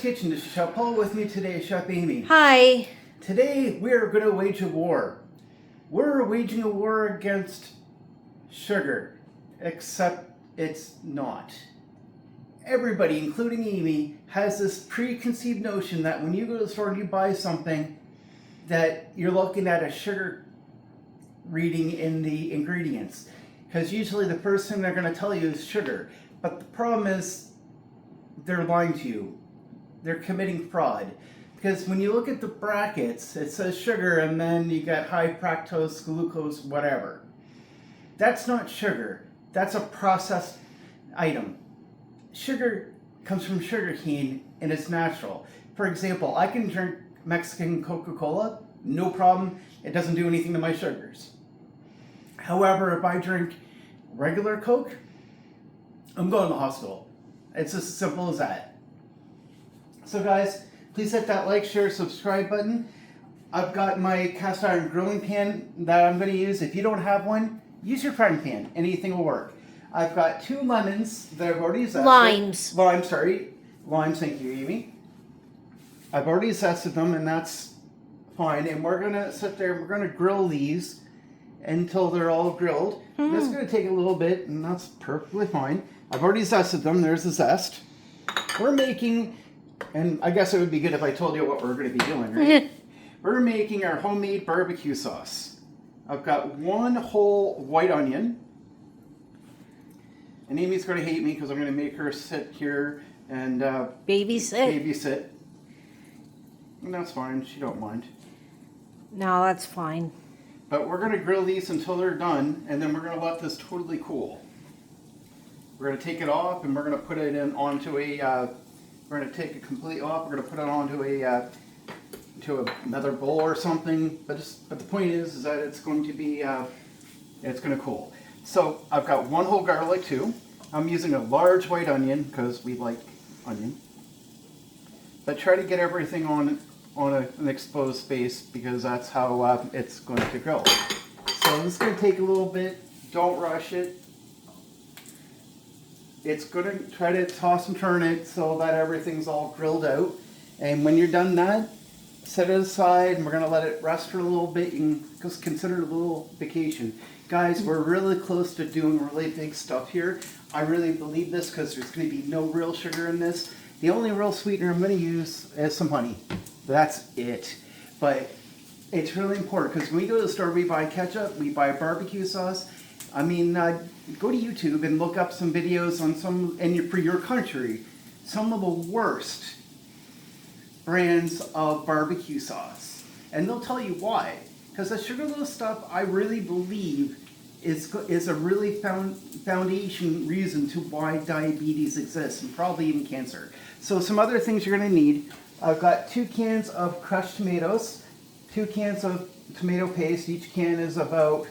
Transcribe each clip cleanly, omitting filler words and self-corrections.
Kitchen. This is Chef Paul. With me today is Chef Amy. Hi. Today we are going to wage a war. We're waging a war against sugar, except it's not. Everybody, including Amy, has this preconceived notion that when you go to the store and you buy something, that you're looking at a sugar reading in the ingredients. Because usually the first thing they're going to tell you is sugar. But the problem is, they're lying to you. They're committing fraud. Because when you look at the brackets, it says sugar and then you got high fructose, glucose, whatever. That's not sugar. That's a processed item. Sugar comes from sugarcane and it's natural. For example, I can drink Mexican Coca-Cola, no problem. It doesn't do anything to my sugars. However, if I drink regular Coke, I'm going to the hospital. It's as simple as that. So guys, please hit that like, share, subscribe button. I've got my cast iron grilling pan that I'm going to use. If you don't have one, use your frying pan. Anything will work. I've got 2 lemons that I've already zested. Limes, thank you, Amy. I've already zested them and that's fine. And we're going to sit there and we're going to grill these until they're all grilled. This is going to take a little bit and that's perfectly fine. I've already zested them. There's the zest. We're making, and I guess it would be good if I told you what we're going to be doing, right? We're making our homemade barbecue sauce. I've got 1 whole white onion. And Amy's going to hate me because I'm going to make her sit here and babysit. And that's fine. She don't mind. No, that's fine. But we're going to grill these until they're done, and then we're going to let this totally cool. We're going to take it off, and we're going to put it in onto a. We're going to take it completely off. We're going to put it onto a to another bowl or something. But the point is that it's going to be it's going to cool. So I've got 1 whole garlic too. I'm using a large white onion because we like onion. But try to get everything on an exposed space because that's how it's going to go. So this is going to take a little bit. Don't rush it. It's going to try to toss and turn it so that everything's all grilled out. And when you're done that, set it aside and we're going to let it rest for a little bit. You can just consider it a little vacation. Guys, we're really close to doing really big stuff here. I really believe this because there's going to be no real sugar in this. The only real sweetener I'm going to use is some honey. That's it. But it's really important because when we go to the store, we buy ketchup, we buy barbecue sauce. I mean, go to YouTube and look up some videos on for your country, some of the worst brands of barbecue sauce. And they'll tell you why. Because the sugarless stuff, I really believe, is a really foundation reason to why diabetes exists and probably even cancer. So some other things you're going to need. I've got 2 cans of crushed tomatoes, 2 cans of tomato paste. Each can is about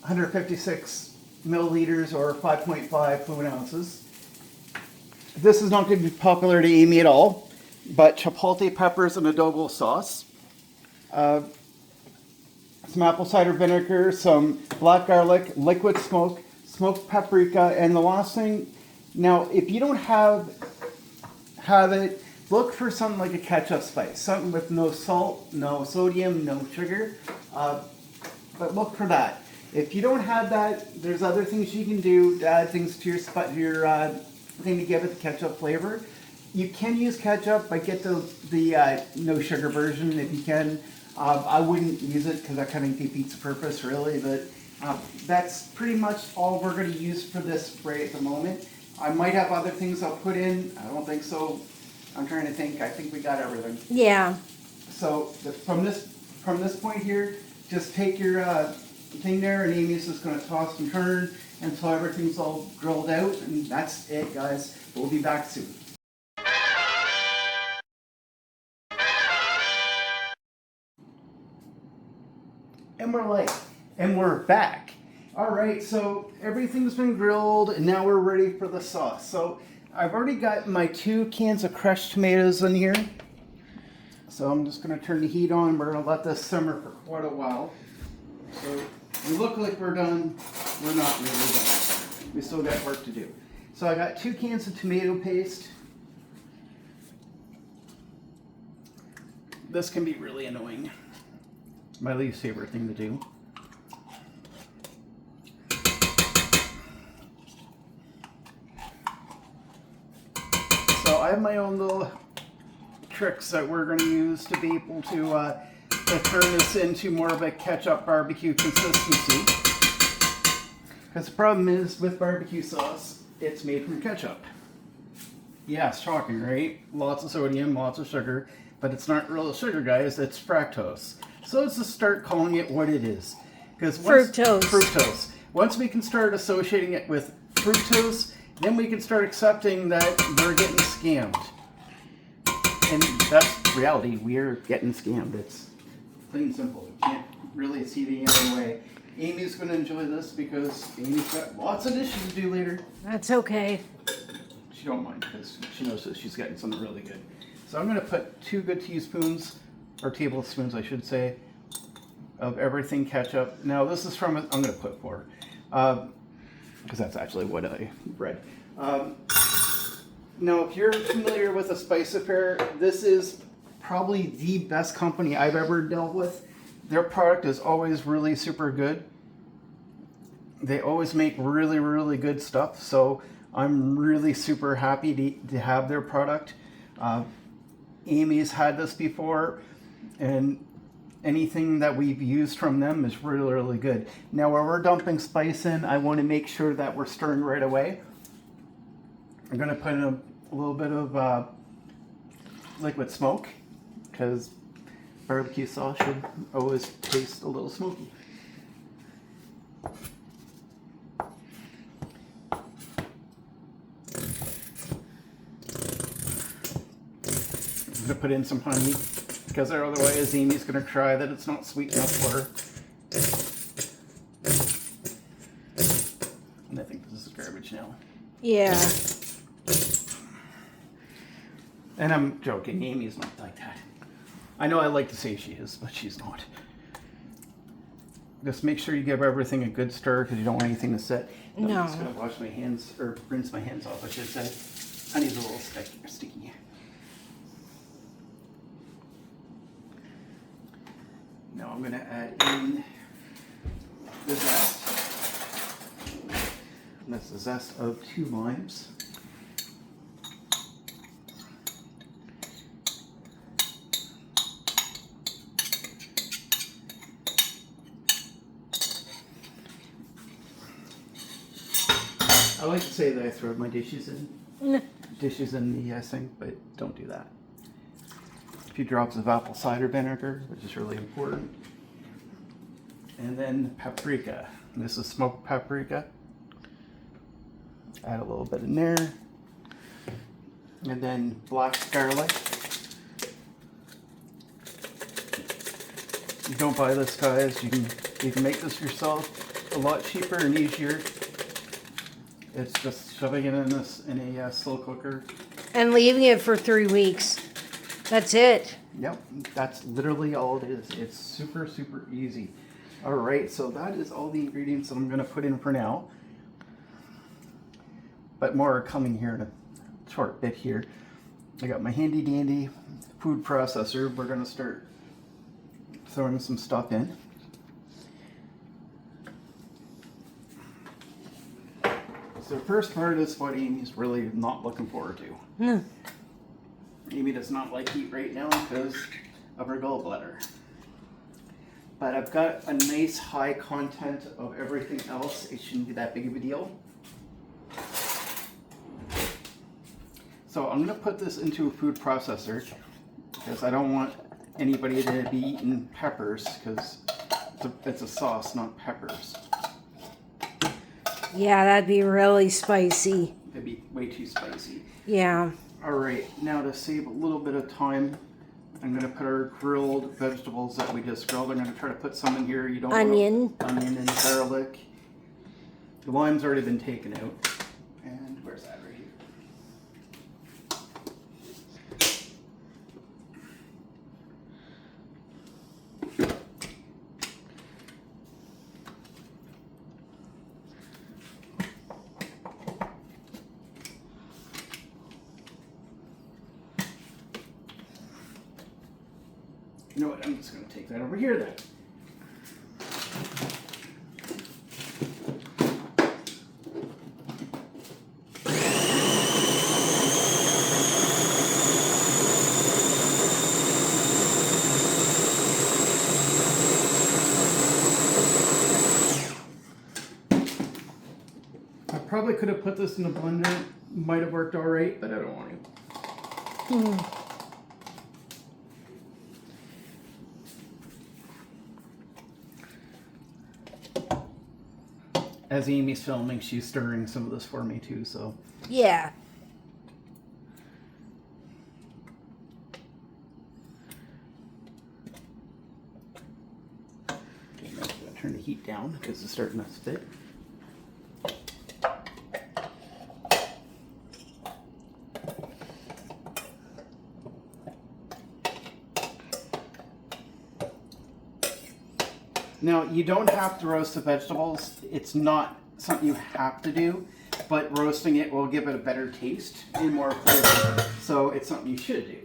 156 milliliters or 5.5 fluid ounces. This is not going to be popular to Amy at all, but chipotle peppers and adobo sauce. Some apple cider vinegar, some black garlic, liquid smoked paprika, and the last thing, now if you don't have it, look for something like a ketchup spice, something with no salt, no sodium, no sugar, but look for that. If you don't have that, there's other things you can do to add things to your thing to give it the ketchup flavor. You can use ketchup, but get the no sugar version if you can. I wouldn't use it because that kind of defeats the purpose, really. But that's pretty much all we're going to use for this spray at the moment. I might have other things I'll put in. I don't think so. I'm trying to think. I think we got everything. Yeah. So from this point here, just take your thing there, and Amy's just going to toss and turn until everything's all grilled out, and that's it, guys. We'll be back soon. And we're back. All right, so everything's been grilled, and now we're ready for the sauce. So I've already got my 2 cans of crushed tomatoes in here. So I'm just going to turn the heat on. We're going to let this simmer for quite a while. So we look like we're done. We're not really done. We still got work to do. So I got 2 cans of tomato paste. this can be really annoying. My least favorite thing to do. So I have my own little tricks that we're going to use to be able to turn this into more of a ketchup barbecue consistency. Because the problem is with barbecue sauce, it's made from ketchup. Yeah, it's shocking, right? Lots of sodium, lots of sugar, but it's not real sugar, guys. It's fructose. So let's just start calling it what it is. Because Fructose. Fructose. Once we can start associating it with fructose, then we can start accepting that we're getting scammed. And that's reality. We're getting scammed. It's plain and simple. You can't really see the other way. Amy's going to enjoy this because Amy's got lots of dishes to do later. That's okay. She don't mind because she knows that she's getting something really good. So I'm going to put 2 good teaspoons, or tablespoons I should say, of everything ketchup. Now this is from, I'm going to put 4, because that's actually what I read. Now if you're familiar with a Spice Affair, this is probably the best company I've ever dealt with. Their product is always really super good. They always make really, really good stuff. So I'm really super happy to have their product. Amy's had this before, and anything that we've used from them is really, really good. Now, when we're dumping spice in, I want to make sure that we're stirring right away. I'm going to put in a little bit of liquid smoke, because barbecue sauce should always taste a little smoky. I'm going to put in some honey, because otherwise Amy's going to cry that it's not sweet enough for her. And I think this is garbage now. Yeah. And I'm joking, Amy's not like that. I know I like to say she is, but she's not. Just make sure you give everything a good stir because you don't want anything to sit. No. I'm just going to wash my hands, or rinse my hands off, I should say. Honey's a little sticky. Now I'm going to add in the zest. And that's the zest of 2 limes. I like to say that I throw my dishes in the sink, but don't do that. A few drops of apple cider vinegar, which is really important. And then paprika. This is smoked paprika. Add a little bit in there. And then black garlic. You don't buy this, guys. You can make this yourself a lot cheaper and easier. It's just shoving it in a slow cooker. And leaving it for 3 weeks. That's it. Yep, that's literally all it is. It's super, super easy. All right, so that is all the ingredients that I'm going to put in for now. But more are coming here in a short bit here. I got my handy dandy food processor. We're going to start throwing some stuff in. So the first part is what Amy's really not looking forward to. Amy does not like heat right now because of her gallbladder. But I've got a nice high content of everything else. It shouldn't be that big of a deal. So I'm going to put this into a food processor because I don't want anybody to be eating peppers because it's a sauce, not peppers. Yeah, that'd be really spicy. It'd be way too spicy. Yeah. All right, now to save a little bit of time, I'm going to put our grilled vegetables that we just grilled. I'm going to try to put some in here. You don't Onion. want onion and garlic. The lime's already been taken out. And where's that right here? You know what? I'm just going to take that over here then. I probably could have put this in a blender. Might have worked all right, but I don't want to. As Amy's filming, she's stirring some of this for me too, so. Yeah. Okay, now I'm going to turn the heat down because it's starting to spit. Now, you don't have to roast the vegetables. It's not something you have to do, but roasting it will give it a better taste and more flavor. So it's something you should do.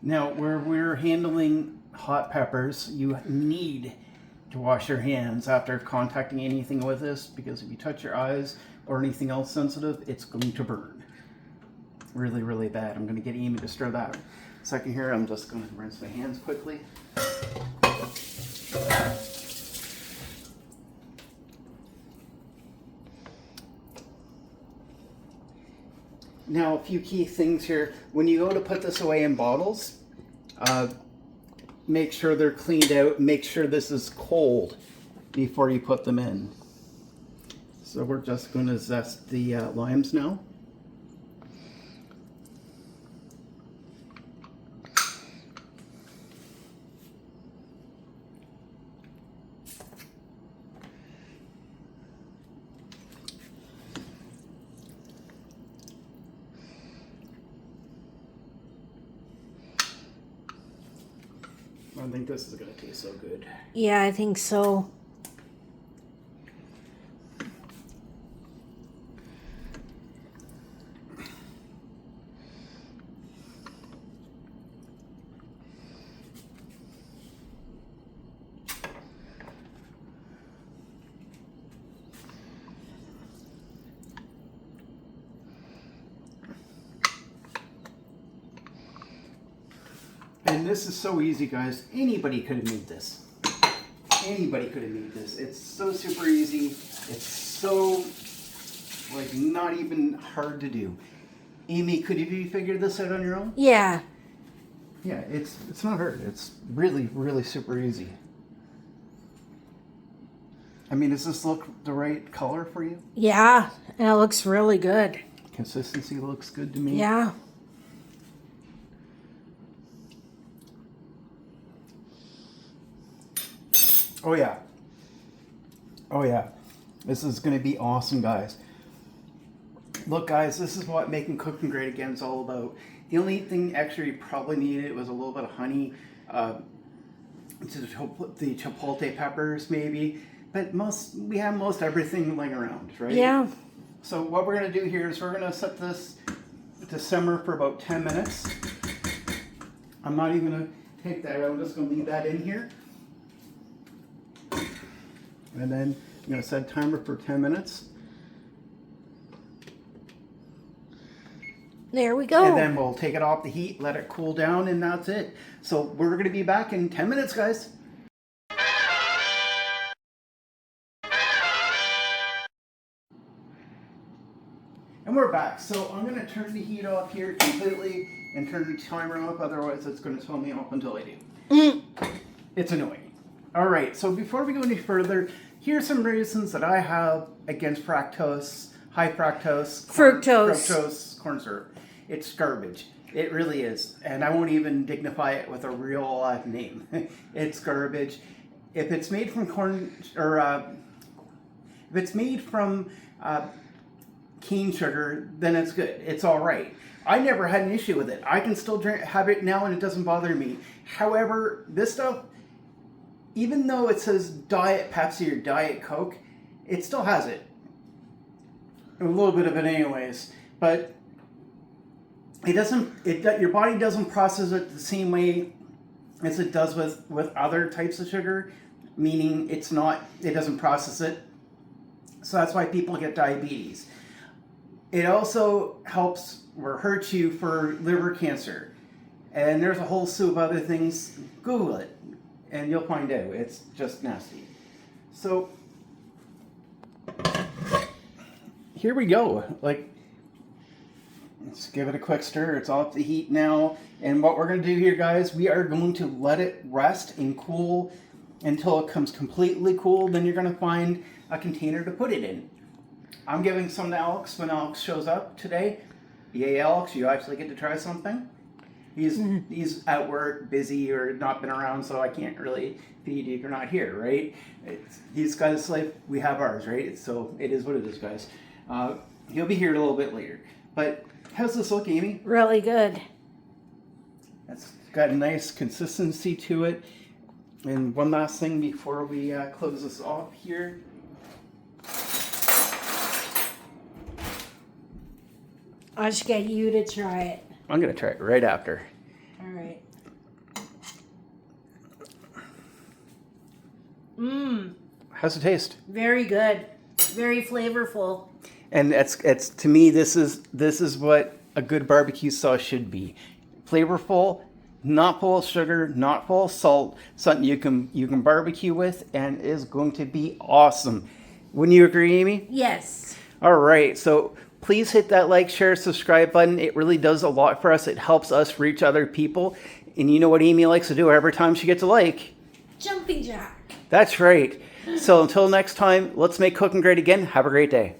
Now, where we're handling hot peppers, you need to wash your hands after contacting anything with this, because if you touch your eyes or anything else sensitive, it's going to burn. Really, really bad. I'm going to get Amy to stir that. Second here, I'm just going to rinse my hands quickly. Now, a few key things here. When you go to put this away in bottles, make sure they're cleaned out. Make sure this is cold before you put them in. So we're just going to zest the limes now. I think this is going to taste so good. Yeah, I think so. And this is so easy, guys. Anybody could have made this. Anybody could have made this. It's so super easy. It's so, like, not even hard to do. Amy, could you figure this out on your own? Yeah. Yeah, it's not hard. It's really, really super easy. I mean, does this look the right color for you? Yeah, and it looks really good. Consistency looks good to me. Yeah. Oh yeah. Oh yeah. This is going to be awesome, guys. Look, guys, this is what making cooking great again is all about. The only thing extra you probably needed was a little bit of honey, the chipotle peppers maybe, but we have most everything laying around, right? Yeah. So what we're going to do here is we're going to set this to simmer for about 10 minutes. I'm not even going to take that out. I'm just going to leave that in here. And then I'm going to set a timer for 10 minutes. There we go. And then we'll take it off the heat, let it cool down, and that's it. So we're going to be back in 10 minutes, guys. And we're back. So I'm going to turn the heat off here completely and turn the timer off. Otherwise, it's going to tell me off until I do. It's annoying. All right. So before we go any further, here's some reasons that I have against fructose, high fructose, Fructose. corn syrup. It's garbage. It really is. And I won't even dignify it with a real name. It's garbage. If it's made from corn, or if it's made from cane sugar, then it's good. It's all right. I never had an issue with it. I can still have it now and it doesn't bother me. However, this stuff, even though it says Diet Pepsi or Diet Coke, it still has it. A little bit of it anyways. But it doesn't, your body doesn't process it the same way as it does with other types of sugar, meaning it doesn't process it. So that's why people get diabetes. It also helps or hurts you for liver cancer. And there's a whole slew of other things. Google it and you'll find out. It's just nasty. So here we go. Let's give it a quick stir. It's off the heat now. And what we're going to do here, guys, we are going to let it rest and cool until it comes completely cool. Then you're going to find a container to put it in. I'm giving some to Alex when Alex shows up today. Yay, Alex, you actually get to try something. He's at work, busy, or not been around, so I can't really feed you if you're not here, right? He's got his life, we have ours, right? So it is what it is, guys. He'll be here a little bit later. But how's this look, Amy? Really good. It's got a nice consistency to it. And one last thing before we close this off here. I'll just get you to try it. I'm going to try it right after. All right. How's it taste? Very good. Very flavorful. And it's to me, this is what a good barbecue sauce should be. Flavorful, not full of sugar, not full of salt, something you can barbecue with, and is going to be awesome. Wouldn't you agree, Amy? Yes. All right, so please hit that like, share, subscribe button. It really does a lot for us. It helps us reach other people. And you know what Amy likes to do every time she gets a like? Jumping jack. That's right. So until next time, let's make cooking great again. Have a great day.